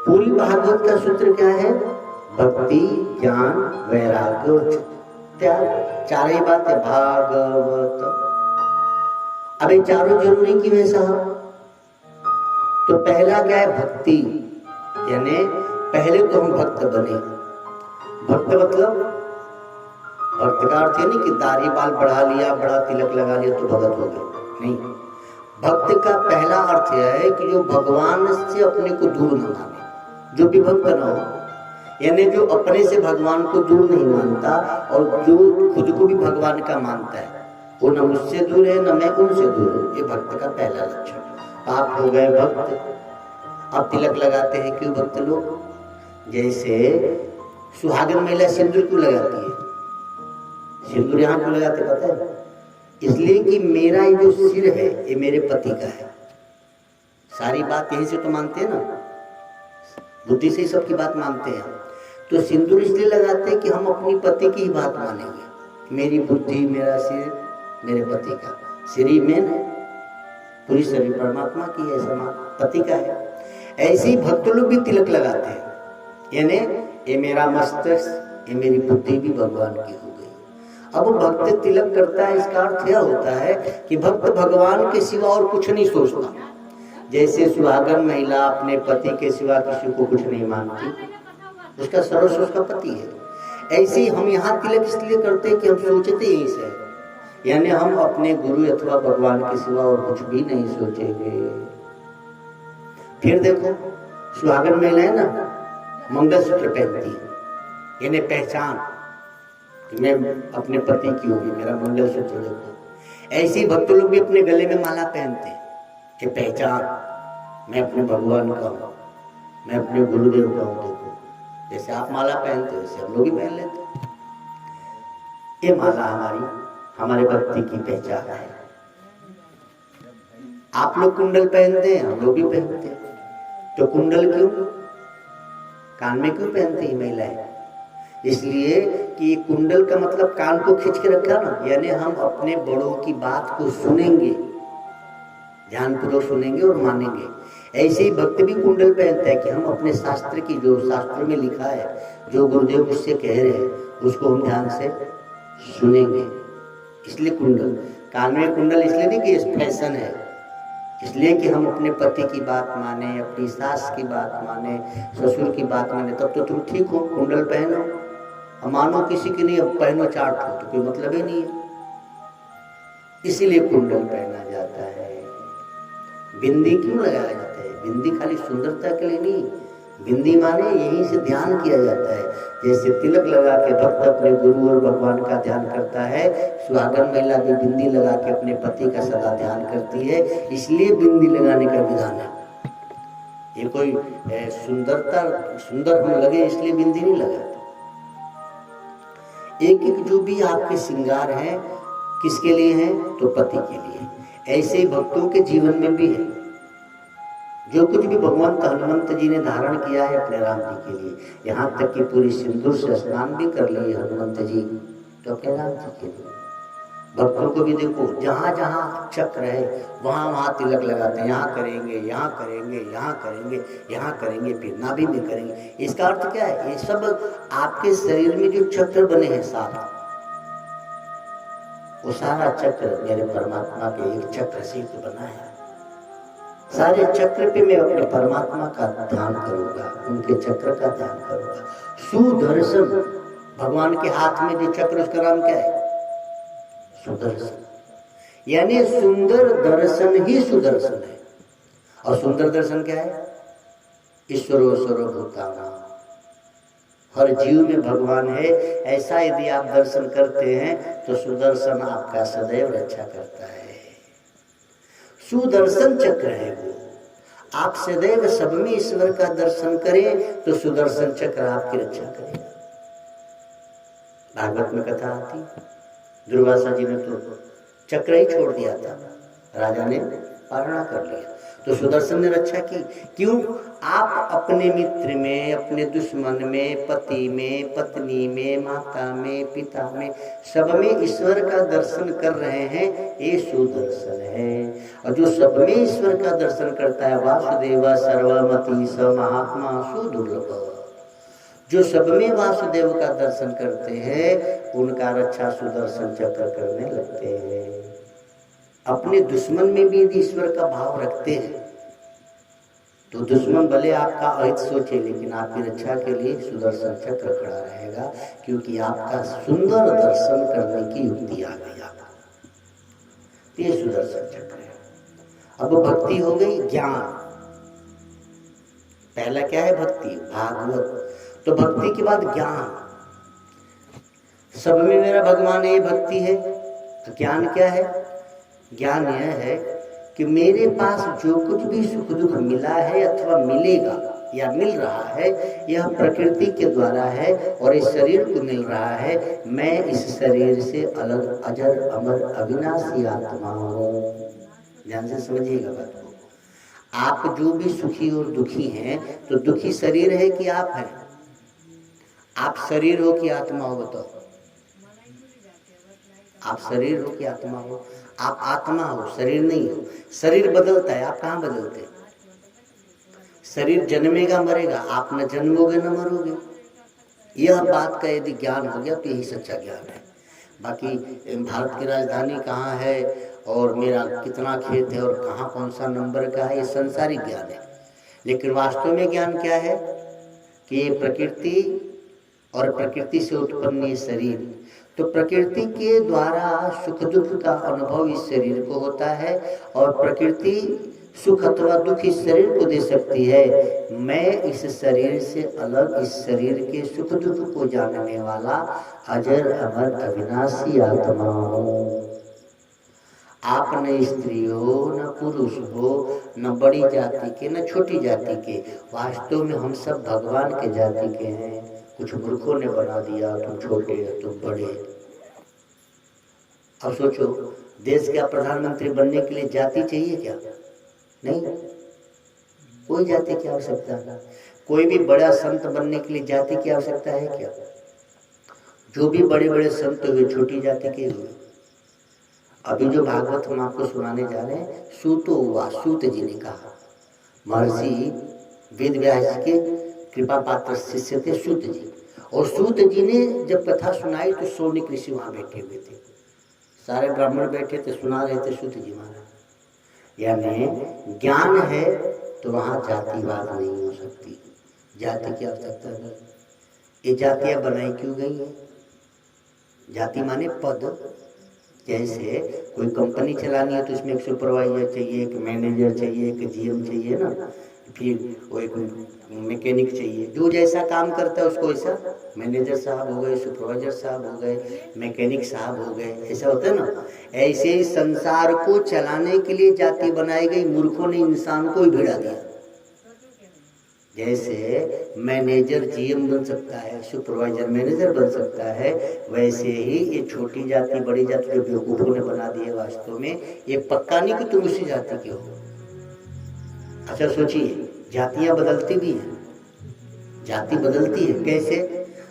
पूरी भागवत का सूत्र क्या है? भक्ति, ज्ञान, वैराग्य और त्याग, चार ही बात है भागवत। अब ये चारों जरूरी क्यों है साहब? तो पहला क्या है? भक्ति, यानी पहले तो हम भक्त बने। भक्त मतलब भक्त का अर्थ है नहीं कि दाढ़ी बाल बढ़ा लिया, बड़ा तिलक लगा लिया तो भगत हो गए, नहीं। भक्त का पहला अर्थ यह है कि जो भगवान से अपने को दूर न माने, जो भी भक्त न हो, यानी जो अपने से भगवान को दूर नहीं मानता और जो खुद को भी भगवान का मानता है, वो न मुझसे दूर है न मैं उनसे दूर हूं। ये भक्त का पहला लक्षण। आप हो गए भक्त। अब तिलक लगाते हैं क्यों भक्त लोग? जैसे सुहागन महिला सिंदूर क्यों लगाती है? सिंदूर यहाँ क्यों लगाते पता है? इसलिए कि मेरा ये जो सिर है ये मेरे पति का है। सारी बात यहीं से तो मानते हैं ना, बुद्धि से ही सबकी बात मानते हैं। तो सिंदूर इसलिए लगाते हैं कि हम अपनी पति की ही बात मानेंगे। मेरी बुद्धि, मेरा सिर मेरे पति का, सिर ही मेन है, पूरी शरीर परमात्मा की है, समान पति का है। ऐसे ही भक्त लोग भी तिलक लगाते हैं, यानी ये मेरा मस्तिष्क, ये मेरी बुद्धि भी भगवान की हो गई। अब भक्त तिलक करता है, इसका अर्थ यह होता है कि भक्त भगवान के सिवा और कुछ नहीं सोचता। जैसे सुहागन महिला अपने पति के सिवा किसी को कुछ नहीं मानती, उसका सर्वस्व उसका पति है। ऐसे ही हम यहाँ तिलक इसलिए करते हैं कि हम सोचते ही से, यानी हम अपने गुरु अथवा भगवान के सिवा और कुछ भी नहीं सोचेंगे। फिर देखो सुहागन महिला है ना, मंगलसूत्र पहनती है, यानी पहचान कि मैं अपने पति की होगी, मेरा मंगलसूत्र देखो। ऐसे ही भक्त लोग भी अपने गले में माला पहनते हैं कि पहचान मैं अपने भगवान का हूँ, मैं अपने गुरुदेव का हूँ। देखो जैसे आप माला पहनते हो वैसे हम लोग भी पहन लेते हैं। ये माला हमारे भक्ति की पहचान है। आप लोग कुंडल पहनते हैं, हम लोग भी पहनते हैं। तो कुंडल क्यों? कान में क्यों पहनते हैं महिलाएं? इसलिए कि कुंडल का मतलब कान को खींच के रखा ना, यानी हम अपने बड़ों की बात को सुनेंगे, ध्यानपूर्वक सुनेंगे और मानेंगे। ऐसे ही भक्त भी कुंडल पहनता है कि हम अपने शास्त्र की, जो शास्त्र में लिखा है, जो गुरुदेव मुझसे कह रहे हैं, उसको हम ध्यान से सुनेंगे। इसलिए कुंडल, कान में कुंडल इसलिए नहीं कि ये फैशन है, इसलिए कि हम अपने पति की बात माने, अपनी सास की बात माने, ससुर की बात माने, तब तो तुम ठीक हो। कुंडल पहनो, मानो किसी की नहीं, अब पहनो चाट हो तो कोई मतलब ही नहीं है। इसीलिए कुंडल पहना जाता है। बिंदी क्यों लगाया जाता है? बिंदी खाली सुंदरता के लिए नहीं, बिंदी माने यहीं से ध्यान किया जाता है। जैसे तिलक लगा के भक्त अपने गुरु और भगवान का ध्यान करता है, सुहागन महिला भी बिंदी लगा के अपने पति का सदा ध्यान करती है। इसलिए बिंदी लगाने का विधान है। ये कोई सुंदर हम लगे इसलिए बिंदी नहीं लगाते। एक एक जो भी आपके श्रृंगार हैं किसके लिए हैं? तो पति के लिए। ऐसे ही भक्तों के जीवन में भी है। जो कुछ भी भगवंत हनुमंत जी ने धारण किया है अपने राम जी के लिए, यहाँ तक कि पूरी सिंदूर से स्नान भी कर लिए हनुमंत जी, तो अपने राम जी के लिए। भक्तों को भी देखो, जहां जहां चक्र है वहां वहां तिलक लगाते हैं। यहाँ करेंगे, यहाँ करेंगे, यहाँ करेंगे, यहाँ करेंगे, फिर नाभि में करेंगे। इसका अर्थ क्या है? ये सब आपके शरीर में जो चक्र बने हैं साथ, वो सारा चक्र मेरे परमात्मा के एक चक्र से तो बना है। सारे चक्र पे मैं अपने परमात्मा का ध्यान करूंगा, उनके चक्र का ध्यान करूंगा। सुदर्शन, भगवान के हाथ में जो चक्र, उसका नाम क्या है? सुदर्शन। यानी सुंदर दर्शन ही सुदर्शन है। और सुंदर दर्शन क्या है? ईश्वरो सर्वभूतानां, हर जीव में भगवान है। ऐसा यदि आप दर्शन करते हैं तो सुदर्शन आपका सदैव रक्षा करता है। सुदर्शन चक्र है वो। आप सदैव सब में ईश्वर का दर्शन करें तो सुदर्शन चक्र आपकी रक्षा करेगा। भागवत में कथा आती, दुर्वासा जी ने तो चक्र ही छोड़ दिया था, राजा ने पारणा कर लिया, तो सुदर्शन ने रक्षा की। क्यों? आप अपने मित्र में, अपने दुश्मन में, पति में, पत्नी में, माता में, पिता में, सब में ईश्वर का दर्शन कर रहे हैं, ये सुदर्शन है। और जो सब में ईश्वर का दर्शन करता है, वासुदेव सर्वमति स महात्मा सुदुर्लभ, जो सब में वासुदेव का दर्शन करते हैं उनका रक्षा सुदर्शन चक्र करने लगते हैं। अपने दुश्मन में भी यदि ईश्वर का भाव रखते हैं तो दुश्मन भले आपका अहित सोचे, लेकिन आपकी रक्षा के लिए सुदर्शन चक्र खड़ा रहेगा, क्योंकि आपका सुंदर दर्शन करने की युक्ति आ गई। आपको ये सुदर्शन चक्र है। अब भक्ति हो गई, ज्ञान। पहला क्या है? भक्ति, भागवत। तो भक्ति के बाद ज्ञान। सब में मेरा भगवान है, ये भक्ति है। तो ज्ञान क्या है? ज्ञान यह है कि मेरे पास जो कुछ भी सुख दुख मिला है अथवा मिलेगा या मिल रहा है, यह प्रकृति के द्वारा है और इस शरीर को मिल रहा है। मैं इस शरीर से अलग अजर अमर अविनाशी आत्मा हूँ। ध्यान से समझिएगा बात को। आप जो भी सुखी और दुखी हैं, तो दुखी शरीर है कि आप हैं? आप शरीर हो कि आत्मा हो? बताओ। आप शरीर हो कि आत्मा हो? आप आत्मा हो, शरीर नहीं हो। शरीर बदलता है, आप कहाँ बदलते हैं? शरीर जन्मेगा मरेगा, आप न जन्मोगे न मरोगे। यह बात का यदि ज्ञान हो गया तो यही सच्चा ज्ञान है। बाकी भारत की राजधानी कहाँ है और मेरा कितना खेत है और कहाँ कौन सा नंबर का है, ये संसारिक ज्ञान है। लेकिन वास्तव में ज्ञान क्या है कि ये प्रकृति और प्रकृति से उत्पन्न ये शरीर, तो प्रकृति के द्वारा सुख दुख का अनुभव इस शरीर को होता है और प्रकृति सुख अथवा दुख इस शरीर को दे सकती है। मैं इस शरीर से अलग इस शरीर के सुख दुख को जानने वाला अजर अमर अविनाशी आत्मा हूँ। आप न स्त्री हो, न पुरुष हो, न बड़ी जाति के, न छोटी जाति के। वास्तव में हम सब भगवान के जाति के हैं। कुछ मूर्खों ने बना दिया तुम छोटे तुम बड़े। अब सोचो, देश का प्रधानमंत्री बनने के लिए जाति चाहिए क्या? नहीं, कोई जाति की आवश्यकता नहीं। कोई भी बड़ा संत बनने के लिए जाति की आवश्यकता है क्या? जो भी बड़े बड़े संत हुए छोटी जाति के हुए। अभी जो भागवत हम आपको सुनाने जा रहे हैं, सूतो हुआ, सूत जी ने कहा। महर्षि वेद व्यास के कृपा पात्र शिष्य थे सूत जी, और सूत जी ने जब कथा सुनाई तो सौनिक ऋषि वहां बैठे हुए थे, सारे ब्राह्मण बैठे थे, सुना रहे थे सूत जी महाराज। यानी ज्ञान है तो वहां जातिवाद नहीं हो सकती, जाति की आवश्यकता नहीं। ये जातियां बनाई क्यों गई है? जाति माने पद। जैसे कोई कंपनी चलानी है तो इसमें एक सुपरवाइजर चाहिए, एक मैनेजर चाहिए, एक जीएम चाहिए ना, फिर वो एक मैकेनिक चाहिए। जो जैसा काम करता है उसको ऐसा मैनेजर साहब हो गए, सुपरवाइजर साहब हो गए, मैकेनिक साहब हो गए, ऐसा होता है ना। ऐसे ही संसार को चलाने के लिए जाति बनाई गई। मूर्खों ने इंसान को ही भिड़ा दिया। जैसे मैनेजर जीएम बन सकता है, सुपरवाइजर मैनेजर बन सकता है, वैसे ही ये छोटी जाति बड़ी जाति जो बेवकूफों ने बना दी है, वास्तव में ये पक्का नहीं कि तुम उसी जाति के हो। अच्छा सोचिए, जातियां बदलती भी हैं, जाति बदलती है। कैसे?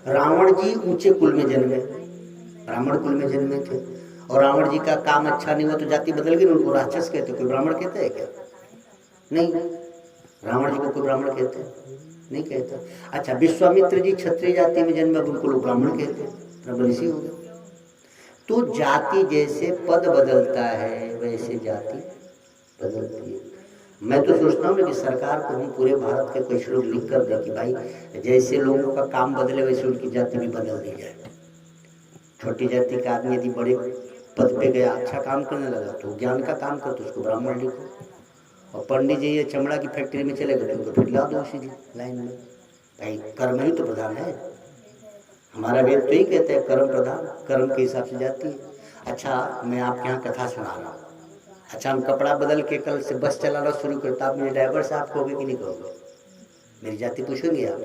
रावण जी ऊंचे कुल में जन्मे, ब्राह्मण कुल में जन्मे थे, और रावण जी का काम अच्छा नहीं हुआ तो जाति बदल गई, उनको राक्षस कहते। कोई ब्राह्मण कहता है क्या? नहीं, रावण जी को कोई ब्राह्मण कहते हैं? नहीं कहता। अच्छा, विश्वामित्र जी क्षत्रिय जाति में जन्मे, उनको लोग ब्राह्मण कहते हैं, ब्रह्मऋषि हो गए। तो जाति जैसे पद बदलता है वैसे जाति बदलती है। मैं तो सोचता हूँ कि सरकार को हम पूरे भारत के कुछ लोग लिख कर दें कि भाई जैसे लोगों का काम बदले वैसे उनकी जाति भी बदल दी जाए। छोटी जाति का आदमी यदि बड़े पद पे गया, अच्छा काम करने लगा, तो ज्ञान का काम कर तो उसको ब्राह्मण लिखो। और पंडित जी ये चमड़ा की फैक्ट्री में चले गए तो उनको फिर ला दो उसी लाइन में। भाई कर्म ही तो प्रधान है, हमारा वेद तो ही कहते हैं कर्म प्रधान, कर्म के हिसाब से जाती है। अच्छा, मैं आपके यहाँ कथा सुना रहा हूँ। अच्छा, हम कपड़ा बदल के कल से बस चलाना शुरू करता, आप मेरे ड्राइवर साहब कहोगे कि नहीं कहोगे? मेरी जाति पूछोगे आप?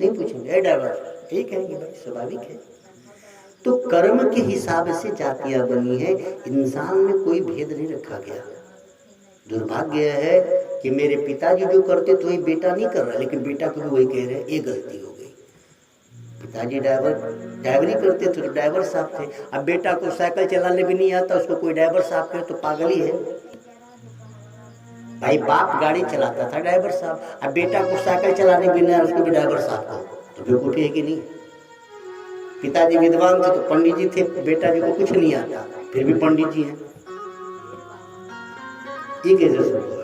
नहीं पूछेंगे, ड्राइवर यही कहेंगे, भाई स्वाभाविक है। तो कर्म के हिसाब से जातियां बनी है, इंसान में कोई भेद नहीं रखा गया। दुर्भाग्य है कि मेरे पिताजी जो करते तो वही बेटा नहीं कर रहा, लेकिन बेटा को भी वही कह रहे हैं, ये गलती हो गई। पिताजी ड्राइवरी करते थे तो ड्राइवर साहब थे, अब बेटा को साइकिल चलाने भी नहीं आता, उसको कोई ड्राइवर साहब कहे तो पागल ही है भाई। बाप गाड़ी चलाता था ड्राइवर साहब, अब बेटा को साइकिल चलाने भी नहीं आता, उसको भी ड्राइवर साहब कहो तो बेवकूफी है कि नहीं। पिताजी विद्वान थे तो पंडित जी थे, बेटा जी को कुछ नहीं आता फिर भी पंडित जी हैं, ये कैसे संभव है?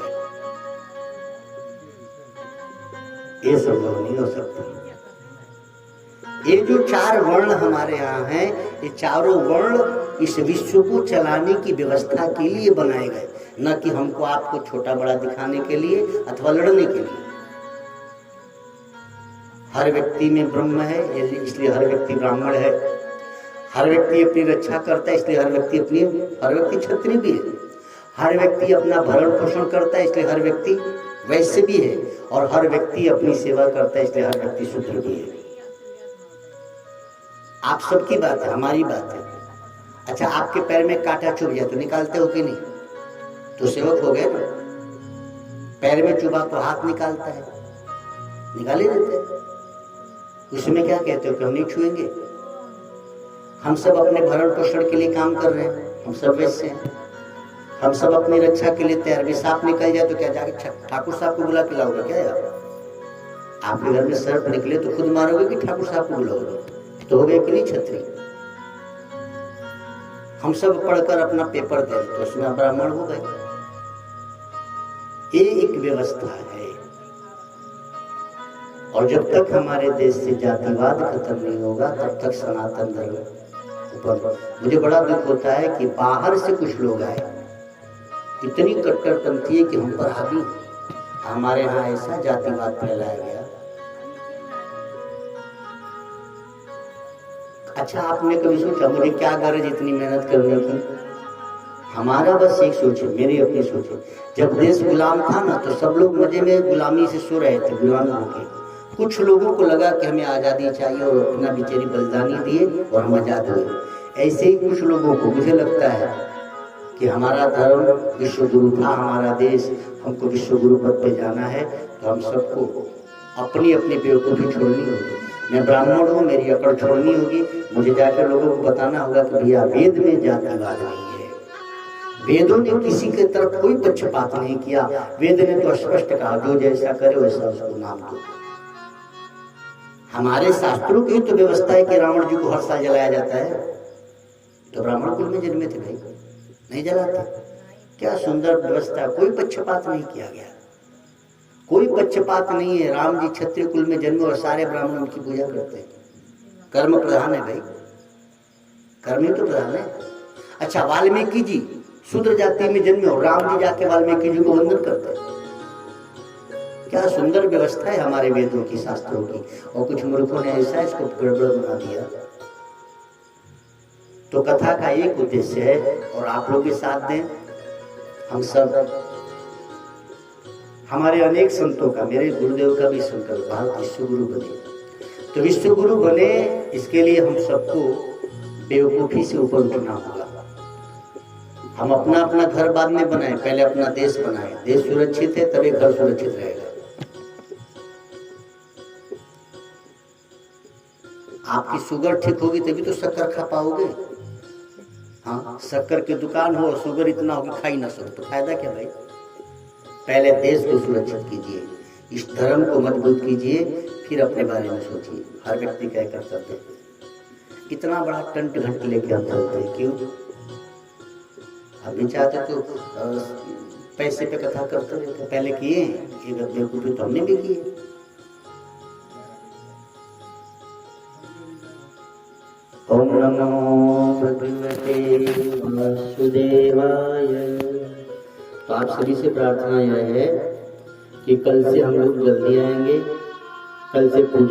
ये संभव नहीं हो सकता। ये जो 4 वर्ण हमारे यहाँ हैं, ये चारों वर्ण इस विश्व को चलाने की व्यवस्था के लिए बनाए गए, न कि हमको आपको छोटा बड़ा दिखाने के लिए अथवा लड़ने के लिए। हर व्यक्ति में ब्रह्म है, इसलिए हर व्यक्ति ब्राह्मण है। हर व्यक्ति अपनी रक्षा करता है, इसलिए हर व्यक्ति क्षत्रिय भी है। हर व्यक्ति अपना भरण पोषण करता है, इसलिए हर व्यक्ति वैश्य भी है। और हर व्यक्ति अपनी सेवा करता है, इसलिए हर व्यक्ति शूद्र भी है। आप सबकी बात है, हमारी बात है। अच्छा, आपके पैर में कांटा चुभ जाए तो निकालते हो कि नहीं? तो सेवक हो गए ना। पैर में चुभा तो हाथ निकालता है, निकाल ही देते हैं। उसमें क्या कहते हो कि हम नहीं छुएंगे? हम सब अपने भरण पोषण के लिए काम कर रहे हैं, हम सब वैसे हैं। हम सब अपनी रक्षा के लिए तैयार। भी सांप निकल जाए तो क्या जाके ठाकुर साहब को बुला के लाओगे क्या यार? आपके घर में सर्प निकले तो खुद मारोगे कि ठाकुर साहब को बुलाओगे? तो हो गए कि नहीं छत्री? हम सब पढ़कर अपना पेपर दे तो उसमें ब्राह्मण हो गए। ये एक व्यवस्था है। और जब तक हमारे देश से जातिवाद खत्म नहीं होगा तब तक सनातन धर्म ऊपर। मुझे बड़ा दुख होता है कि बाहर से कुछ लोग आए, इतनी कट्टरपंथी है कि हम पर हावी। हमारे यहाँ ऐसा जातिवाद फैलाया गया। अच्छा, आपने कभी सोचा मुझे क्या गरज इतनी मेहनत करने की? हमारा बस एक सोच है, मेरी अपनी सोच है। जब देश गुलाम था ना तो सब लोग मजे में गुलामी से सो रहे थे, गुलाम होके। कुछ लोगों को लगा कि हमें आजादी चाहिए और अपना बेचारी बलिदानी दिए और हम आजाद हुए। ऐसे ही कुछ लोगों को, मुझे लगता है कि हमारा धर्म विश्व गुरु था, हमारा देश, हमको विश्व गुरु पद पे जाना है, तो हम सबको अपनी अपनी बेवकूफ़ी छोड़नी होगी। मैं ब्राह्मण हूँ, मेरी अकड़ छोड़नी होगी। मुझे जाकर लोगों को बताना होगा कि भैया वेद में जातिवाद नहीं है। वेदों ने किसी के तरफ कोई पक्षपात नहीं किया। वेद ने तो स्पष्ट कहा जो जैसा करे वैसा उसको नाम दो। हमारे शास्त्रों की तो व्यवस्था है कि रावण जी को हर साल जलाया जाता है, तो ब्राह्मण कुल में जन्मे थे भाई, नहीं जलाते। क्या सुंदर व्यवस्था, कोई पक्षपात नहीं किया गया, कोई पक्षपात नहीं है। राम जी क्षत्रिय कुल में जन्मे और सारे ब्राह्मण उनकी पूजा करते हैं। कर्म प्रधान है भाई, कर्म ही तो प्रधान है। अच्छा, वाल्मीकि जी शूद्र जाति में जन्मे और राम जी जाके वाल्मीकि जी को वंदन करते हैं। क्या सुंदर व्यवस्था है हमारे वेदों की, शास्त्रों की। और कुछ मूर्खों ने ऐसा इसको गड़बड़ बना दिया। तो कथा का एक उद्देश्य है और आप लोग भी साथ दें। हम सब, हमारे अनेक संतों का, मेरे गुरुदेव का भी संकल्प, भारत विश्व गुरु बने। तो विश्व गुरु बने, इसके लिए हम सबको बेवकूफी से ऊपर उठना होगा। हम अपना अपना घर बाद में बनाए, पहले अपना देश बनाए। देश सुरक्षित है तभी घर सुरक्षित रहेगा। आपकी शुगर ठीक होगी तभी तो शक्कर खा पाओगे। हाँ, शक्कर की दुकान हो, शुगर इतना हो कि खा ही ना सको, तो फायदा क्या भाई? पहले देश को सुरक्षित कीजिए, इस धर्म को मजबूत कीजिए, फिर अपने बारे में सोचिए। हर व्यक्ति क्या कर सकते हैं? इतना बड़ा टंट घंट लेके हम चलते हैं, क्यों? अभी चाहते तो पैसे पे कथा करते रहते, पहले किए, एक बेवकूफी तो हमने भी की। ओम नमो भगवते वासुदेवाय। तो आप सभी से प्रार्थना यह है कि कल से हम लोग जल्दी आएंगे, कल से पूजा